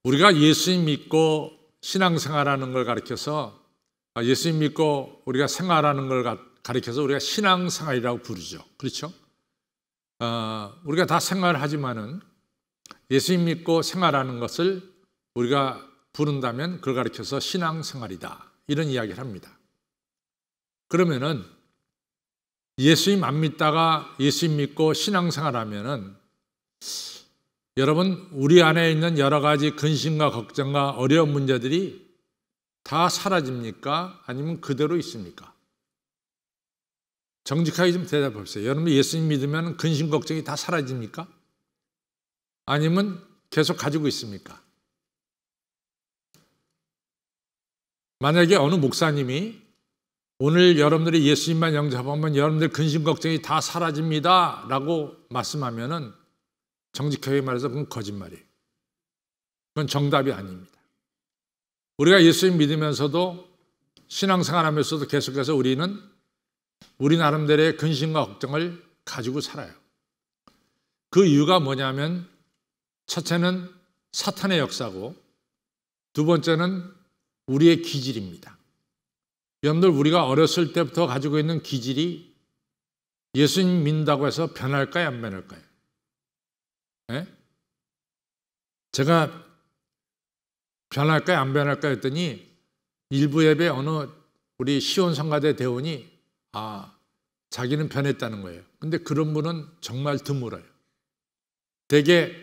우리가 예수님 믿고 신앙생활하는 걸 가리켜서 예수님 믿고 우리가 생활하는 걸 가리켜서 우리가 신앙생활이라고 부르죠. 그렇죠? 우리가 다 생활하지만은 예수님 믿고 생활하는 것을 우리가 부른다면 그걸 가리켜서 신앙생활이다. 이런 이야기를 합니다. 그러면은 예수님 안 믿다가 예수님 믿고 신앙생활하면은 여러분, 우리 안에 있는 여러 가지 근심과 걱정과 어려운 문제들이 다 사라집니까? 아니면 그대로 있습니까? 정직하게 좀 대답해 보세요. 여러분, 예수님 믿으면 근심 걱정이 다 사라집니까? 아니면 계속 가지고 있습니까? 만약에 어느 목사님이 오늘 여러분들이 예수님만 영접하면 여러분들 근심 걱정이 다 사라집니다 라고 말씀하면은 정직하게 말해서 그건 거짓말이에요. 그건 정답이 아닙니다. 우리가 예수님 믿으면서도 신앙생활하면서도 계속해서 우리는 우리 나름대로의 근심과 걱정을 가지고 살아요. 그 이유가 뭐냐면 첫째는 사탄의 역사고 두 번째는 우리의 기질입니다. 여러분들, 우리가 어렸을 때부터 가지고 있는 기질이 예수님 믿는다고 해서 변할까요? 안 변할까요? 네? 제가 변할까요? 안 변할까요? 했더니 일부 예배 어느 우리 시온 성가대 대원이 자기는 변했다는 거예요. 근데 그런 분은 정말 드물어요. 대개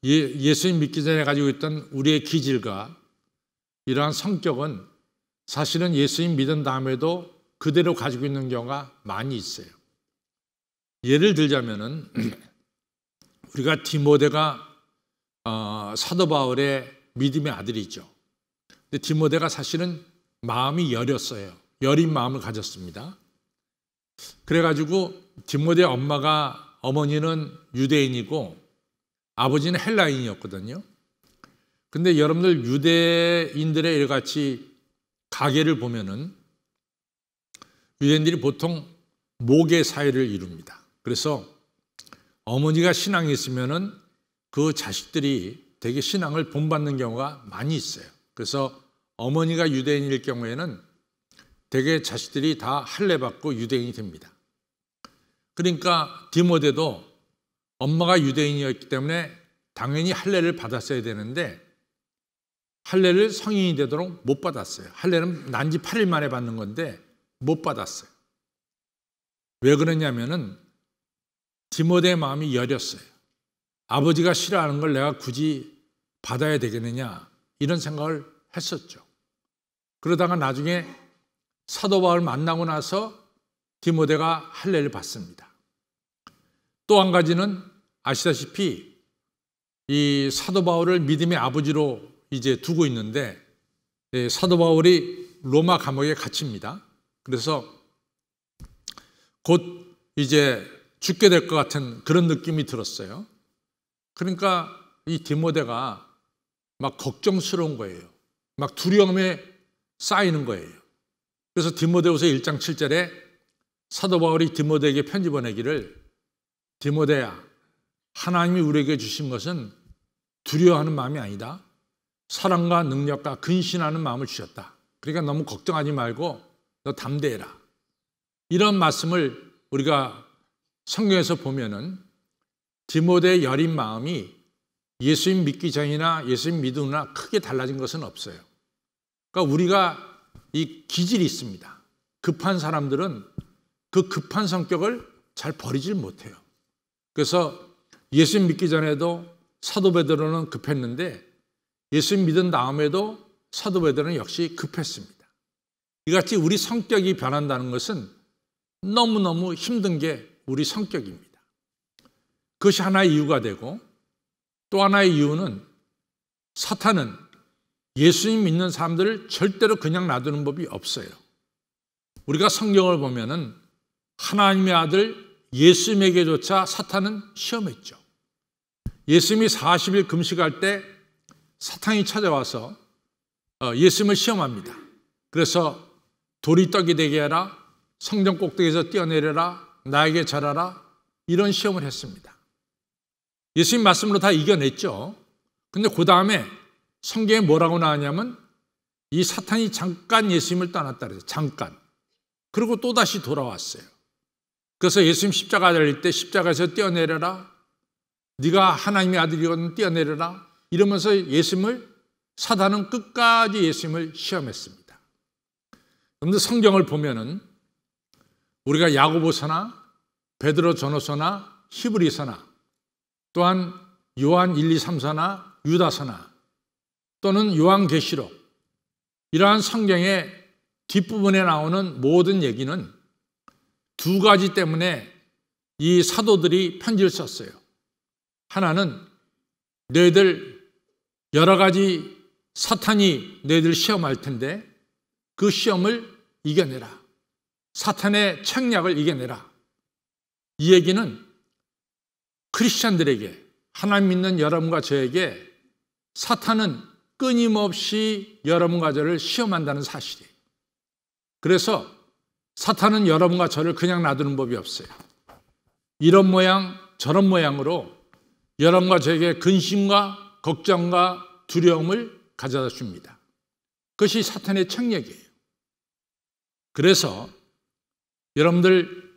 예수님 믿기 전에 가지고 있던 우리의 기질과 이러한 성격은 사실은 예수님 믿은 다음에도 그대로 가지고 있는 경우가 많이 있어요. 예를 들자면은 우리가 디모데가 사도 바울의 믿음의 아들이죠. 근데 디모데가 사실은 마음이 여렸어요. 여린 마음을 가졌습니다. 그래가지고 디모데의 어머니는 유대인이고 아버지는 헬라인이었거든요. 근데 여러분들 유대인들의 이같이 가계를 보면은 유대인들이 보통 모계 사회를 이룹니다. 그래서 어머니가 신앙이 있으면은 그 자식들이 되게 신앙을 본받는 경우가 많이 있어요. 그래서 어머니가 유대인일 경우에는 되게 자식들이 다 할례 받고 유대인이 됩니다. 그러니까 디모데도 엄마가 유대인이었기 때문에 당연히 할례를 받았어야 되는데 할례를 성인이 되도록 못 받았어요. 할례는 난 지 8일 만에 받는 건데 못 받았어요. 왜 그러냐면은 디모데의 마음이 여렸어요. 아버지가 싫어하는 걸 내가 굳이 받아야 되겠느냐 이런 생각을 했었죠. 그러다가 나중에 사도 바울 만나고 나서 디모데가 할례를 받습니다. 또 한 가지는 아시다시피 이 사도 바울을 믿음의 아버지로 이제 두고 있는데 사도 바울이 로마 감옥에 갇힙니다. 그래서 곧 이제 죽게 될 것 같은 그런 느낌이 들었어요. 그러니까 이 디모데가 막 걱정스러운 거예요. 막 두려움에 쌓이는 거예요. 그래서 디모데후서 1장 7절에 사도 바울이 디모데에게 편지 보내기를 디모데야, 하나님이 우리에게 주신 것은 두려워하는 마음이 아니다. 사랑과 능력과 근신하는 마음을 주셨다. 그러니까 너무 걱정하지 말고 너 담대해라. 이런 말씀을 우리가 성경에서 보면은 디모데의 여린 마음이 예수님 믿기 전이나 예수님 믿으나 크게 달라진 것은 없어요. 그러니까 우리가 이 기질이 있습니다. 급한 사람들은 그 급한 성격을 잘 버리질 못해요. 그래서 예수님 믿기 전에도 사도 베드로는 급했는데 예수님 믿은 다음에도 사도 베드로는 역시 급했습니다. 이같이 우리 성격이 변한다는 것은 너무너무 힘든 게 우리 성격입니다. 그것이 하나의 이유가 되고 또 하나의 이유는 사탄은 예수님 믿는 사람들을 절대로 그냥 놔두는 법이 없어요. 우리가 성경을 보면은 하나님의 아들 예수님에게조차 사탄은 시험했죠. 예수님이 40일 금식할 때 사탄이 찾아와서 예수님을 시험합니다. 그래서 돌이 떡이 되게 해라, 성전 꼭대기에서 뛰어내려라, 나에게 절하라, 이런 시험을 했습니다. 예수님 말씀으로 다 이겨냈죠. 근데 그 다음에 성경에 뭐라고 나왔냐면 이 사탄이 잠깐 예수님을 떠났다 그래요. 잠깐. 그리고 또다시 돌아왔어요. 그래서 예수님 십자가 달릴 때 십자가에서 뛰어내려라. 네가 하나님의 아들이거든 뛰어내려라. 이러면서 사단은 끝까지 예수님을 시험했습니다. 그런데 성경을 보면은 우리가 야고보서나 베드로 전후서나 히브리서나 또한 요한 1, 2, 3서나 유다서나 또는 요한계시록 이러한 성경의 뒷부분에 나오는 모든 얘기는 두 가지 때문에 이 사도들이 편지를 썼어요. 하나는 너희들 여러 가지 사탄이 너희들 시험할 텐데 그 시험을 이겨내라. 사탄의 책략을 이겨내라. 이 얘기는 크리스찬들에게 하나님 믿는 여러분과 저에게 사탄은 끊임없이 여러분과 저를 시험한다는 사실이에요. 그래서 사탄은 여러분과 저를 그냥 놔두는 법이 없어요. 이런 모양 저런 모양으로 여러분과 저에게 근심과 걱정과 두려움을 가져다 줍니다. 그것이 사탄의 책략이에요. 그래서 여러분들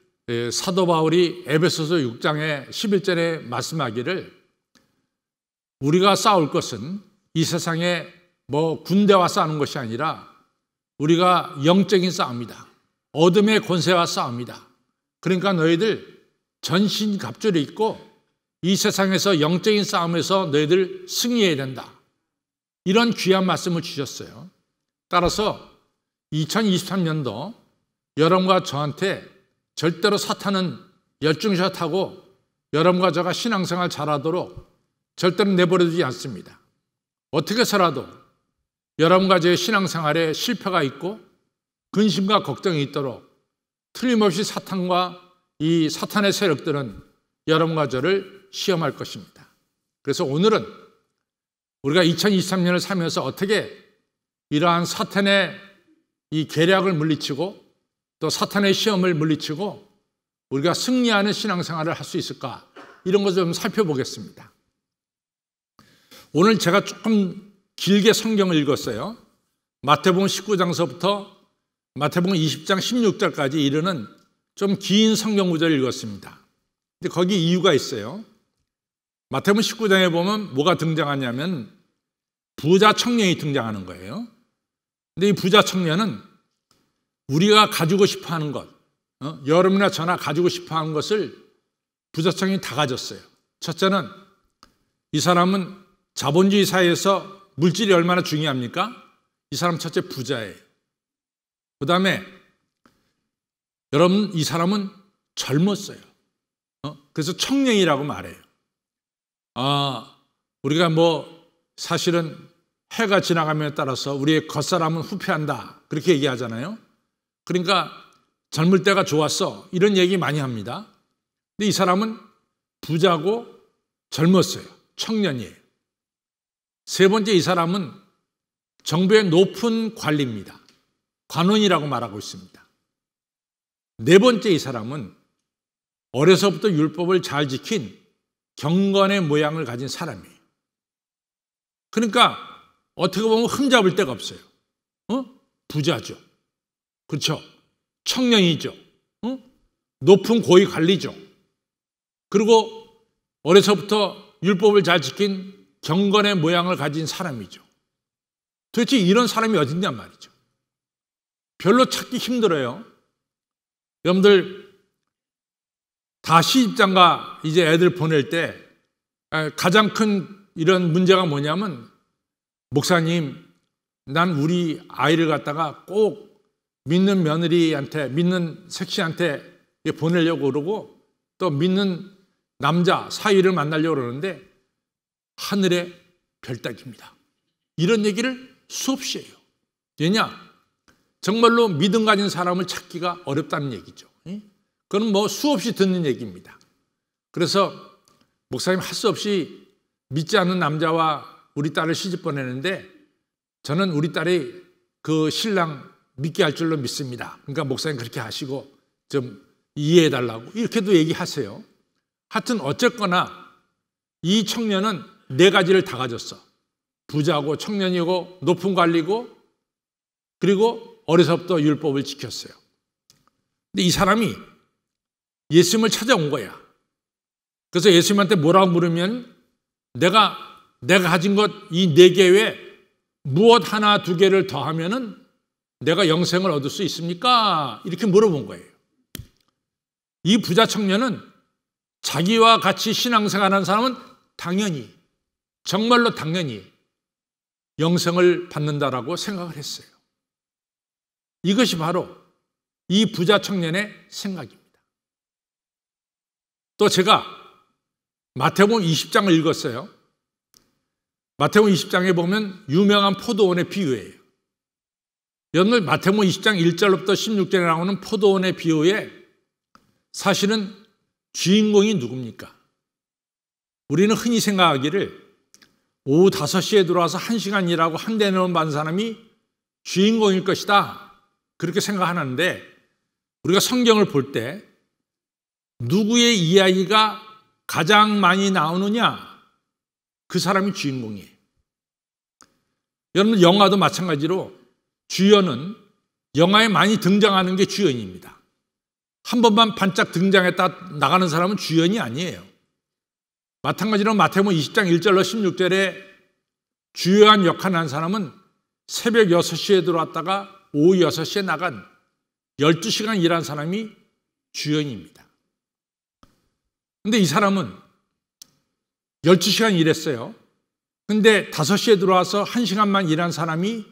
사도 바울이 에베소서 6장의 11절에 말씀하기를 우리가 싸울 것은 이 세상에 뭐 군대와 싸우는 것이 아니라 우리가 영적인 싸움이다. 어둠의 권세와 싸움이다. 그러니까 너희들 전신갑주를 입고 이 세상에서 영적인 싸움에서 너희들 승리해야 된다. 이런 귀한 말씀을 주셨어요. 따라서 2023년도 여러분과 저한테 절대로 사탄은 열중샷하고 여러분과 저가 신앙생활 잘하도록 절대로 내버려두지 않습니다. 어떻게 해서라도 여러분과 저의 신앙생활에 실패가 있고 근심과 걱정이 있도록 틀림없이 사탄과 이 사탄의 세력들은 여러분과 저를 시험할 것입니다. 그래서 오늘은 우리가 2023년을 살면서 어떻게 이러한 사탄의 이 계략을 물리치고 또 사탄의 시험을 물리치고 우리가 승리하는 신앙생활을 할 수 있을까? 이런 것을 좀 살펴보겠습니다. 오늘 제가 조금 길게 성경을 읽었어요. 마태복음 19장서부터 마태복음 20장 16절까지 이르는 좀 긴 성경 구절을 읽었습니다. 근데 거기 이유가 있어요. 마태복음 19장에 보면 뭐가 등장하냐면 부자 청년이 등장하는 거예요. 근데 이 부자 청년은 우리가 가지고 싶어 하는 것, 여러분이나 저나 가지고 싶어 하는 것을 부자 청년이 다 가졌어요. 첫째는 이 사람은 자본주의 사회에서 물질이 얼마나 중요합니까? 이 사람 첫째 부자예요. 그 다음에 여러분 이 사람은 젊었어요. 그래서 청년이라고 말해요. 우리가 사실은 해가 지나감에 따라서 우리의 겉사람은 후퇴한다 그렇게 얘기하잖아요. 그러니까 젊을 때가 좋았어 이런 얘기 많이 합니다. 근데 이 사람은 부자고 젊었어요. 청년이에요. 세 번째 이 사람은 정부의 높은 관리입니다. 관원이라고 말하고 있습니다. 네 번째 이 사람은 어려서부터 율법을 잘 지킨 경건의 모양을 가진 사람이에요. 그러니까 어떻게 보면 흠잡을 데가 없어요. 부자죠. 그렇죠. 청년이죠. 높은 고위 관리죠. 그리고 어려서부터 율법을 잘 지킨 경건의 모양을 가진 사람이죠. 도대체 이런 사람이 어딨냔 말이죠. 별로 찾기 힘들어요. 여러분들 다 시집장가 이제 애들 보낼 때 가장 큰 이런 문제가 뭐냐면 목사님 난 우리 아이를 갖다가 꼭 믿는 며느리한테 믿는 색시한테 보내려고 그러고 또 믿는 남자 사위를 만나려고 그러는데 하늘의 별따기입니다. 이런 얘기를 수없이 해요. 왜냐? 정말로 믿음 가진 사람을 찾기가 어렵다는 얘기죠. 그건 수없이 듣는 얘기입니다. 그래서 목사님 할 수 없이 믿지 않는 남자와 우리 딸을 시집 보내는데 저는 우리 딸이 그 신랑 믿게 할 줄로 믿습니다. 그러니까 목사님 그렇게 하시고 좀 이해해 달라고 이렇게도 얘기하세요. 하여튼 어쨌거나 이 청년은 네 가지를 다 가졌어. 부자고 청년이고 높은 관리고 그리고 어려서부터 율법을 지켰어요. 근데 이 사람이 예수님을 찾아온 거야. 그래서 예수님한테 뭐라고 물으면 내가 가진 것 이 4개 외에 무엇 하나 2개를 더하면은 내가 영생을 얻을 수 있습니까? 이렇게 물어본 거예요. 이 부자 청년은 자기와 같이 신앙생활하는 사람은 당연히 정말로 당연히 영생을 받는다라고 생각을 했어요. 이것이 바로 이 부자 청년의 생각입니다. 또 제가 마태복음 20장을 읽었어요. 마태복음 20장에 보면 유명한 포도원의 비유예요. 여러분 마태복음 20장 1절부터 16절에 나오는 포도원의 비유에 사실은 주인공이 누굽니까? 우리는 흔히 생각하기를 오후 5시에 들어와서 1시간 일하고 한 대는 받은 사람이 주인공일 것이다. 그렇게 생각하는데 우리가 성경을 볼 때 누구의 이야기가 가장 많이 나오느냐? 그 사람이 주인공이에요. 여러분 영화도 마찬가지로 주연은 영화에 많이 등장하는 게 주연입니다. 한 번만 반짝 등장했다 나가는 사람은 주연이 아니에요. 마찬가지로 마태복음 20장 1절로 16절에 주요한 역할을 한 사람은 새벽 6시에 들어왔다가 오후 6시에 나간 12시간 일한 사람이 주연입니다. 근데 이 사람은 12시간 일했어요. 근데 5시에 들어와서 1시간만 일한 사람이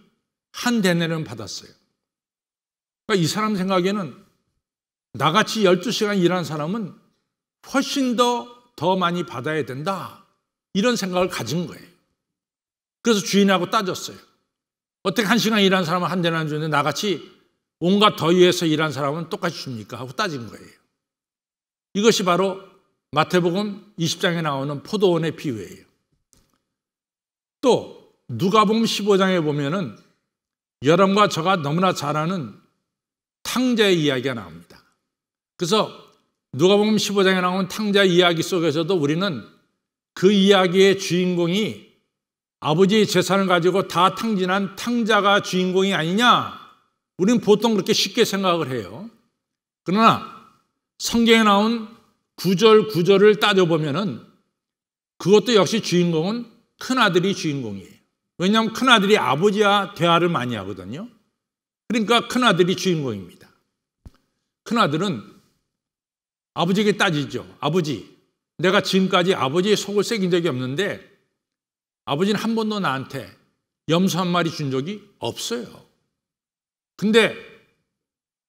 한 데나리온 받았어요. 그러니까 이 사람 생각에는 나같이 12시간 일한 사람은 훨씬 더 많이 받아야 된다. 이런 생각을 가진 거예요. 그래서 주인하고 따졌어요. 어떻게 1시간 일한 사람은 한 데나리온 주는데 나같이 온갖 더위에서 일한 사람은 똑같이 줍니까? 하고 따진 거예요. 이것이 바로 마태복음 20장에 나오는 포도원의 비유예요. 또 누가복음 15장에 보면은 여러분과 저가 너무나 잘 아는 탕자의 이야기가 나옵니다. 그래서 누가복음 15장에 나오는 탕자 이야기 속에서도 우리는 그 이야기의 주인공이 아버지의 재산을 가지고 다 탕진한 탕자가 주인공이 아니냐? 우리는 보통 그렇게 쉽게 생각을 해요. 그러나 성경에 나온 구절을 따져보면은 그것도 역시 주인공은 큰아들이 주인공이에요. 왜냐하면 큰아들이 아버지와 대화를 많이 하거든요. 그러니까 큰아들이 주인공입니다. 큰아들은 아버지에게 따지죠. 아버지, 내가 지금까지 아버지의 속을 새긴 적이 없는데 아버지는 한 번도 나한테 염소 한 마리 준 적이 없어요. 근데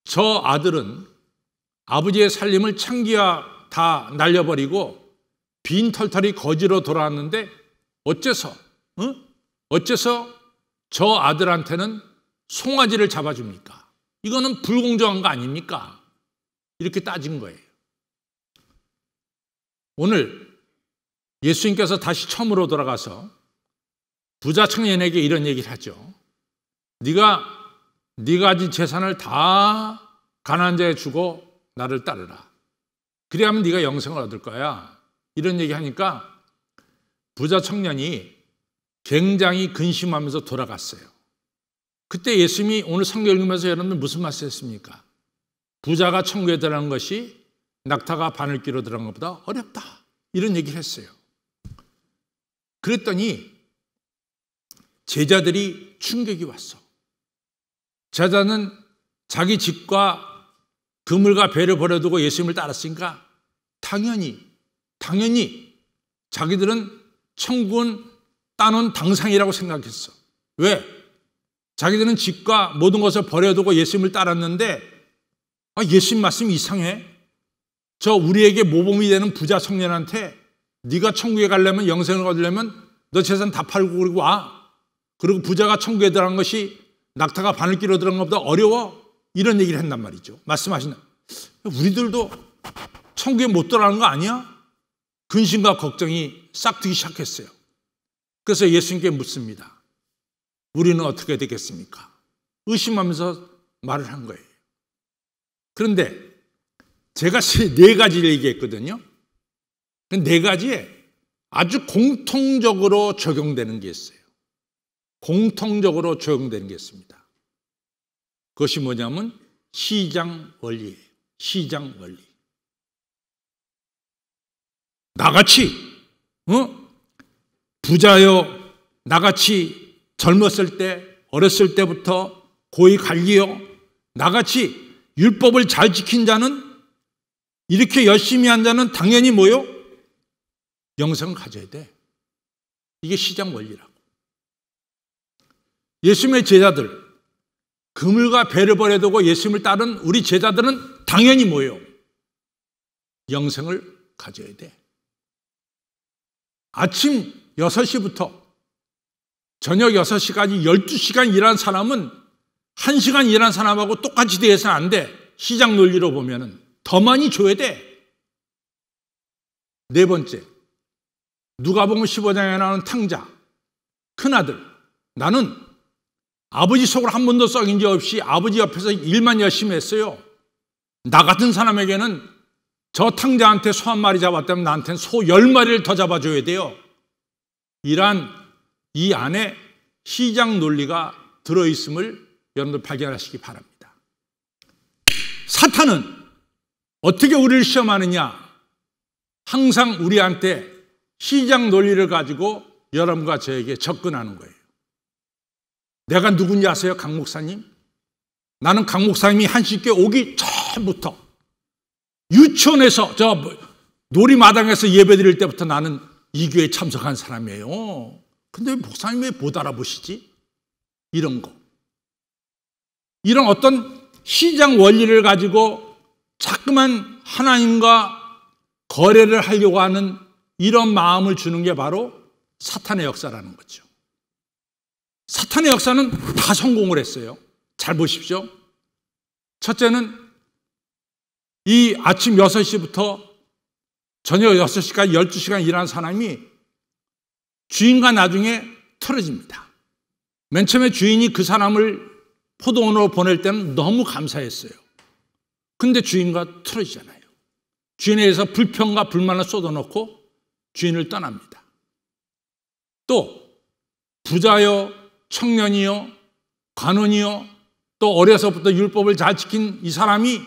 저 아들은 아버지의 살림을 창기와 다 날려버리고 빈털털이 거지로 돌아왔는데 어째서 저 아들한테는 송아지를 잡아줍니까? 이거는 불공정한 거 아닙니까? 이렇게 따진 거예요. 오늘 예수님께서 다시 처음으로 돌아가서 부자 청년에게 이런 얘기를 하죠. 네가 가진 재산을 다 가난한 자에 주고 나를 따르라. 그래야만 네가 영생을 얻을 거야. 이런 얘기하니까 부자 청년이 굉장히 근심하면서 돌아갔어요. 그때 예수님이 오늘 성경 읽으면서 여러분들 무슨 말씀하셨습니까? 부자가 천국에 들어가는 것이 낙타가 바늘귀로 들어간 것보다 어렵다. 이런 얘기를 했어요. 그랬더니 제자들이 충격이 왔어. 제자는 자기 집과 그물과 배를 버려두고 예수님을 따랐으니까 당연히 자기들은 천국은 따놓은 당상이라고 생각했어. 왜? 자기들은 집과 모든 것을 버려두고 예수님을 따랐는데 예수님 말씀이 이상해. 저 우리에게 모범이 되는 부자 청년한테 네가 천국에 가려면 영생을 얻으려면 너 재산 다 팔고 그리고 와. 그리고 부자가 천국에 들어간 것이 낙타가 바늘귀로 들어간 것보다 어려워. 이런 얘기를 했단 말이죠. 말씀하시나. 우리들도 천국에 못 들어가는 거 아니야? 근심과 걱정이 싹 트기 시작했어요. 그래서 예수님께 묻습니다. 우리는 어떻게 되겠습니까? 의심하면서 말을 한 거예요. 그런데 제가 4가지를 얘기했거든요. 그 4가지에 아주 공통적으로 적용되는 게 있어요. 공통적으로 적용되는 게 있습니다. 그것이 뭐냐면 시장 원리예요. 시장 원리. 나같이 부자여, 나같이 젊었을 때, 어렸을 때부터 고위 관리여, 나같이 율법을 잘 지킨 자는, 이렇게 열심히 한 자는 당연히 뭐요? 영생을 가져야 돼. 이게 시장 원리라고. 예수님의 제자들, 그물과 배를 버려두고 예수님을 따른 우리 제자들은 당연히 뭐요? 영생을 가져야 돼. 아침 6시부터 저녁 6시까지 12시간 일한 사람은 1시간 일한 사람하고 똑같이 대해서는 안 돼. 시장 논리로 보면은 더 많이 줘야 돼. 네 번째, 누가복음 15장에 나오는 탕자, 큰아들. 나는 아버지 속을 한 번도 썩인 적 없이 아버지 옆에서 일만 열심히 했어요. 나 같은 사람에게는 저 탕자한테 소 한 마리 잡았다면 나한테는 소 10마리를 더 잡아줘야 돼요. 이러한 이 안에 시장 논리가 들어있음을 여러분들 발견하시기 바랍니다. 사탄은 어떻게 우리를 시험하느냐? 항상 우리한테 시장 논리를 가지고 여러분과 저에게 접근하는 거예요. 내가 누군지 아세요? 강 목사님? 나는 강 목사님이 한식교회 오기 전부터 유치원에서 저 놀이마당에서 예배 드릴 때부터 나는 이 교회에 참석한 사람이에요. 근데 목사님 왜 못 알아보시지? 이런 거. 이런 어떤 시장 원리를 가지고 자꾸만 하나님과 거래를 하려고 하는 이런 마음을 주는 게 바로 사탄의 역사라는 거죠. 사탄의 역사는 다 성공을 했어요. 잘 보십시오. 첫째는 이 아침 6시부터 저녁 6시까지 12시간 일하는 사람이 주인과 나중에 틀어집니다. 맨 처음에 주인이 그 사람을 포도원으로 보낼 때는 너무 감사했어요. 근데 주인과 틀어지잖아요. 주인에 대해서 불평과 불만을 쏟아놓고 주인을 떠납니다. 또 부자요, 청년이요, 관원이요, 또 어려서부터 율법을 잘 지킨 이 사람이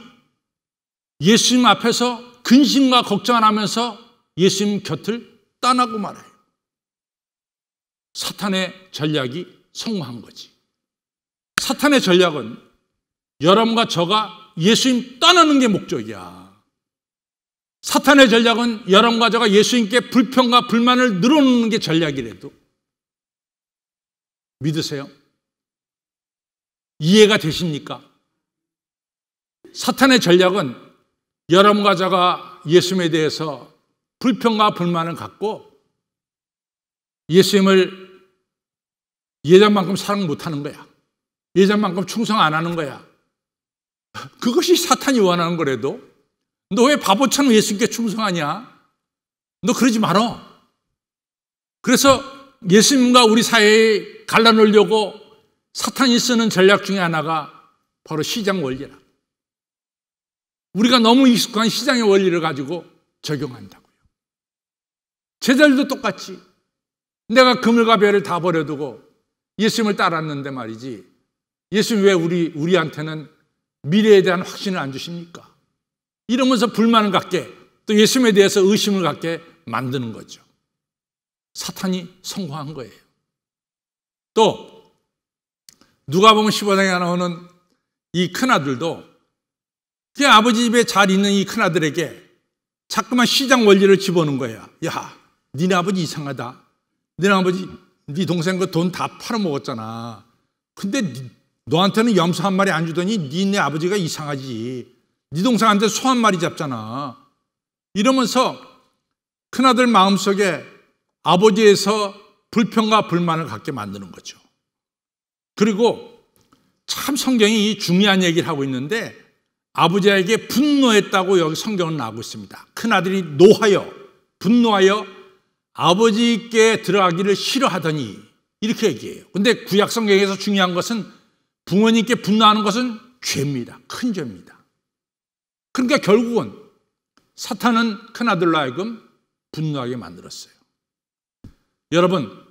예수님 앞에서 근심과 걱정을 하면서 예수님 곁을 떠나고 말아요. 사탄의 전략이 성공한 거지. 사탄의 전략은 여러분과 저가 예수님 떠나는 게 목적이야. 사탄의 전략은 여러분과 저가 예수님께 불평과 불만을 늘어놓는 게 전략이라도 믿으세요? 이해가 되십니까? 사탄의 전략은 여러분과 저가 예수님에 대해서 불평과 불만을 갖고 예수님을 예전만큼 사랑 못하는 거야. 예전만큼 충성 안 하는 거야. 그것이 사탄이 원하는 거라도 너 왜 바보처럼 예수님께 충성하냐? 너 그러지 말어. 그래서 예수님과 우리 사이에 갈라놓으려고 사탄이 쓰는 전략 중에 하나가 바로 시장 원리라. 우리가 너무 익숙한 시장의 원리를 가지고 적용한다고요. 제자들도 똑같이 내가 그물과 배를 다 버려두고 예수님을 따랐는데 말이지, 예수님 왜 우리한테는 미래에 대한 확신을 안 주십니까? 이러면서 불만을 갖게, 또 예수님에 대해서 의심을 갖게 만드는 거죠. 사탄이 성공한 거예요. 또 누가복음 15장에 나오는 이 큰아들도 그 아버지 집에 잘 있는 이 큰아들에게 자꾸만 시장 원리를 집어넣은 거예요. 야, 니네 아버지 이상하다. 니네 아버지, 네 동생 그 돈 다 팔아먹었잖아. 근데 너한테는 염소 한 마리 안 주더니 니네 아버지가 이상하지. 네 동생한테 소 한 마리 잡잖아. 이러면서 큰아들 마음속에 아버지에서 불평과 불만을 갖게 만드는 거죠. 그리고 참 성경이 중요한 얘기를 하고 있는데 아버지에게 분노했다고 여기 성경은 나오고 있습니다. 큰아들이 노하여, 분노하여 아버지께 들어가기를 싫어하더니 이렇게 얘기해요. 근데 구약 성경에서 중요한 것은 부모님께 분노하는 것은 죄입니다. 큰 죄입니다. 그러니까 결국은 사탄은 큰아들로 하여금 분노하게 만들었어요. 여러분,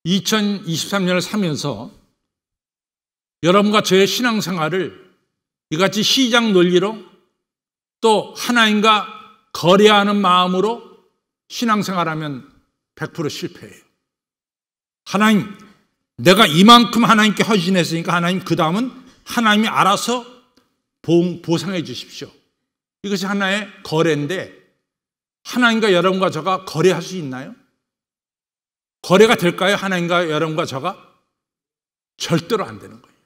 2023년을 살면서 여러분과 저의 신앙생활을 이같이 시장 논리로 또 하나님과 거래하는 마음으로 신앙생활하면 100% 실패해요. 하나님, 내가 이만큼 하나님께 헌신했으니까 하나님 그 다음은 하나님이 알아서 보상해 주십시오. 이것이 하나의 거래인데 하나님과 여러분과 저가 거래할 수 있나요? 거래가 될까요? 하나님과 여러분과 저가? 절대로 안 되는 거예요.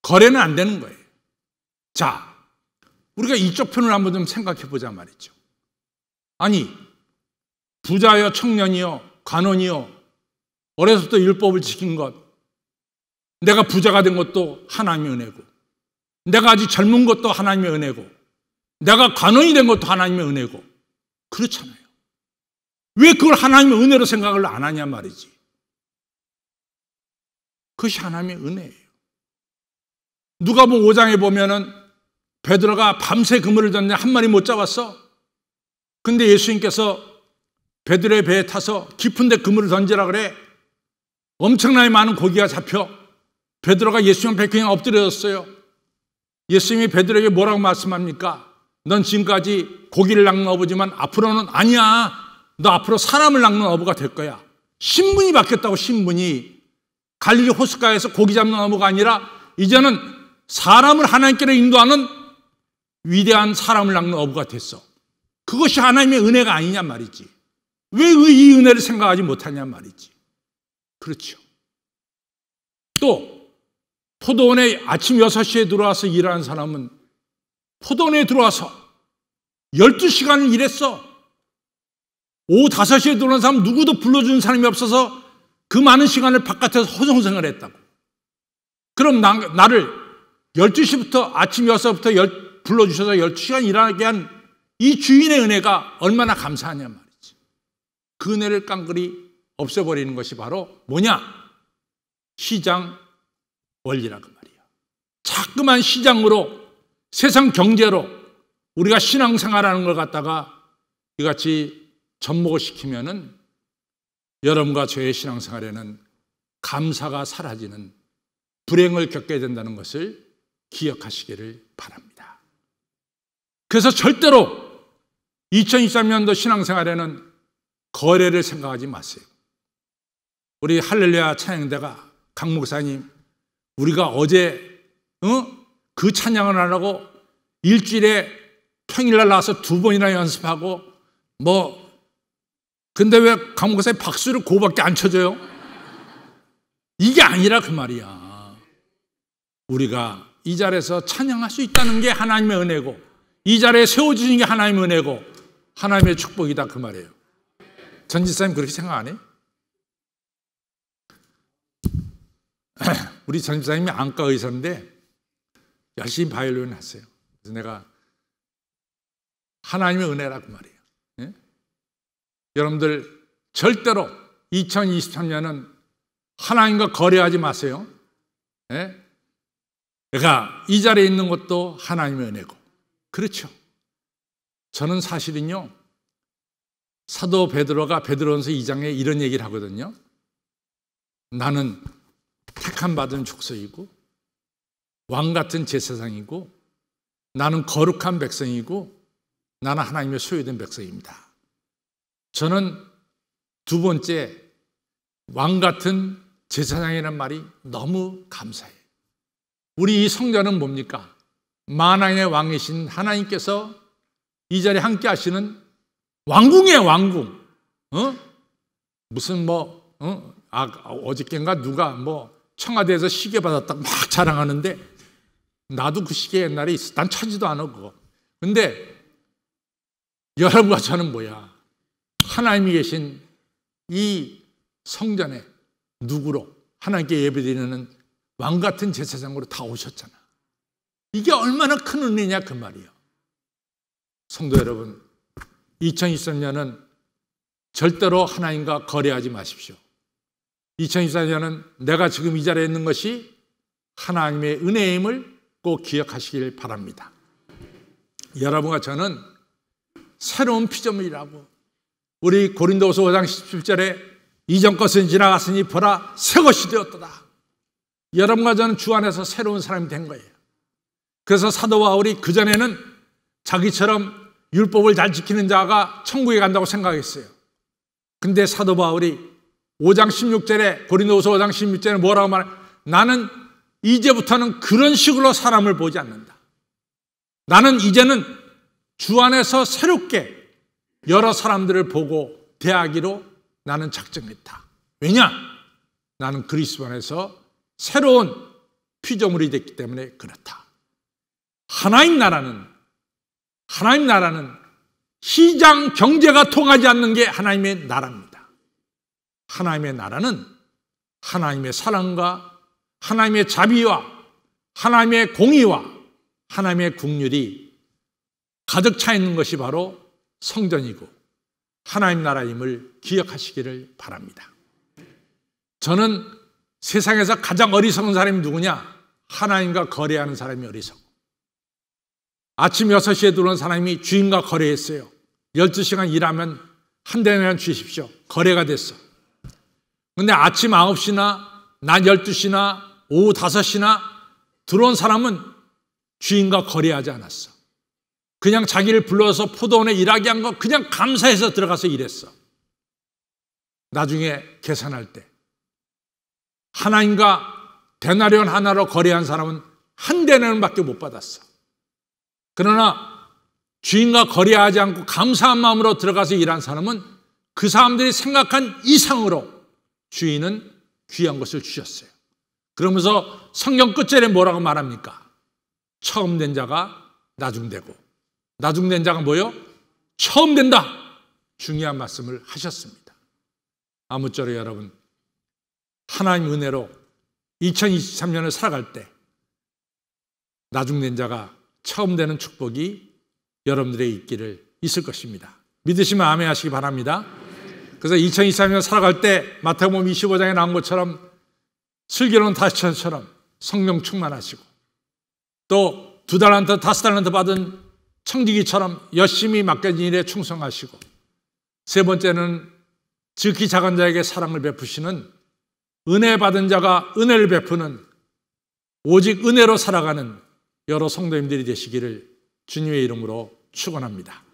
거래는 안 되는 거예요. 자, 우리가 이쪽 편을 한번 좀 생각해 보자 말이죠. 아니, 부자여 청년이여 관원이여 어려서부터 율법을 지킨 것, 내가 부자가 된 것도 하나님의 은혜고, 내가 아직 젊은 것도 하나님의 은혜고, 내가 관원이 된 것도 하나님의 은혜고, 그렇잖아요. 왜 그걸 하나님의 은혜로 생각을 안 하냐 말이지. 그것이 하나님의 은혜예요. 누가복음 5장에 보면은 베드로가 밤새 그물을 던데 한 마리 못 잡았어. 근데 예수님께서 베드로의 배에 타서 깊은 데 그물을 던지라 그래. 엄청나게 많은 고기가 잡혀 베드로가 예수님 앞에 그냥 엎드려졌어요. 예수님이 베드로에게 뭐라고 말씀합니까? 넌 지금까지 고기를 낚는 어부지만 앞으로는 아니야. 너 앞으로 사람을 낚는 어부가 될 거야. 신분이 바뀌었다고. 신분이 갈릴리 호숫가에서 고기 잡는 어부가 아니라 이제는 사람을 하나님께로 인도하는 위대한 사람을 낚는 어부가 됐어. 그것이 하나님의 은혜가 아니냐 말이지. 왜 이 은혜를 생각하지 못하냐 말이지. 그렇죠. 또 포도원에 아침 6시에 들어와서 일하는 사람은 포도원에 들어와서 12시간을 일했어. 오후 5시에 들어오는 사람 누구도 불러주는 사람이 없어서 그 많은 시간을 바깥에서 호송생을 했다고. 그럼 나를 12시부터 아침 6시부터 불러주셔서 12시간 일하게 한 이 주인의 은혜가 얼마나 감사하냐 말이지. 그 은혜를 깡그리 없애버리는 것이 바로 뭐냐? 시장 원리라고 말이야. 자꾸만 시장으로 세상 경제로 우리가 신앙생활하는 걸 갖다가 이같이 접목을 시키면은 여러분과 저의 신앙생활에는 감사가 사라지는 불행을 겪게 된다는 것을 기억하시기를 바랍니다. 그래서 절대로 2023년도 신앙생활에는 거래를 생각하지 마세요. 우리 할렐루야 찬양대가 강 목사님, 우리가 어제 그 찬양을 하려고 일주일에 평일날 나와서 2번이나 연습하고 근데 왜 강 목사님 박수를 그거밖에 안 쳐줘요? 이게 아니라 그 말이야. 우리가 이 자리에서 찬양할 수 있다는 게 하나님의 은혜고, 이 자리에 세워주신 게 하나님의 은혜고 하나님의 축복이다 그 말이에요. 전지사님 그렇게 생각 안 해요? 우리 전지사님이 안과 의사인데 열심히 바이올린을 했어요. 그래서 내가 하나님의 은혜라 그 말이에요. 예? 여러분들 절대로 2023년은 하나님과 거래하지 마세요. 예? 내가 이 자리에 있는 것도 하나님의 은혜고. 그렇죠. 저는 사실은요, 사도 베드로가 베드로전서 2장에 이런 얘기를 하거든요. 나는 택함 받은 족속이고 왕 같은 제사장이고 나는 거룩한 백성이고 나는 하나님의 소유된 백성입니다. 저는 두 번째 왕 같은 제사장이라는 말이 너무 감사해요. 우리 이 성전은 뭡니까? 만왕의 왕이신 하나님께서 이 자리에 함께 하시는 왕궁이에요, 왕궁. 무슨 어저께인가 누가 청와대에서 시계 받았다고 막 자랑하는데 나도 그 시계 옛날에 있어. 난 차지도 않아 그거. 근데 여러분과 저는 뭐야? 하나님이 계신 이 성전에 누구로? 하나님께 예배드리는 왕 같은 제사장으로 다 오셨잖아. 이게 얼마나 큰 은혜냐 그 말이에요. 성도 여러분, 2023년은 절대로 하나님과 거래하지 마십시오. 2024년은 내가 지금 이 자리에 있는 것이 하나님의 은혜임을 꼭 기억하시길 바랍니다. 여러분과 저는 새로운 피조물이라고 우리 고린도후서 5장 17절에 이전 것은 지나갔으니 보라 새 것이 되었도다. 여러분과 저는 주 안에서 새로운 사람이 된 거예요. 그래서 사도 바울이 그전에는 자기처럼 율법을 잘 지키는 자가 천국에 간다고 생각했어요. 근데 사도 바울이 5장 16절에 고린도후서 5장 16절에 뭐라고 말해? 나는 이제부터는 그런 식으로 사람을 보지 않는다. 나는 이제는 주 안에서 새롭게 여러 사람들을 보고 대하기로 나는 작정했다. 왜냐? 나는 그리스도 안에서 새로운 피조물이 됐기 때문에 그렇다. 하나님 나라는 시장 경제가 통하지 않는 게 하나님의 나라입니다. 하나님의 나라는 하나님의 사랑과 하나님의 자비와 하나님의 공의와 하나님의 긍휼이 가득 차 있는 것이 바로 성전이고 하나님 나라임을 기억하시기를 바랍니다. 저는 세상에서 가장 어리석은 사람이 누구냐? 하나님과 거래하는 사람이 어리석고, 아침 6시에 들어온 사람이 주인과 거래했어요. 12시간 일하면 한 대만 주십시오. 거래가 됐어. 근데 아침 9시나 낮 12시나 오후 5시나 들어온 사람은 주인과 거래하지 않았어. 그냥 자기를 불러서 포도원에 일하게 한 거 그냥 감사해서 들어가서 일했어. 나중에 계산할 때 하나님과 데나리온 하나로 거래한 사람은 한 데나리온밖에 못 받았어. 그러나 주인과 거래하지 않고 감사한 마음으로 들어가서 일한 사람은 그 사람들이 생각한 이상으로 주인은 귀한 것을 주셨어요. 그러면서 성경 끝절에 뭐라고 말합니까? 처음 된 자가 나중되고 나중된 자가 뭐요? 처음 된다. 중요한 말씀을 하셨습니다. 아무쪼록 여러분, 하나님 은혜로 2023년을 살아갈 때 나중된 자가 처음 되는 축복이 여러분들에게 있을 것입니다. 믿으시면 아멘 하시기 바랍니다. 그래서 2023년 살아갈 때 마태복음 25장에 나온 것처럼 슬기로운 다시처럼 성령 충만하시고, 또 2달란트 5달란트 받은 청지기처럼 열심히 맡겨진 일에 충성하시고, 세 번째는 지극히 작은 자에게 사랑을 베푸시는 은혜 받은 자가 은혜를 베푸는 오직 은혜로 살아가는 여러 성도님들이 되시기를 주님의 이름으로 축원합니다.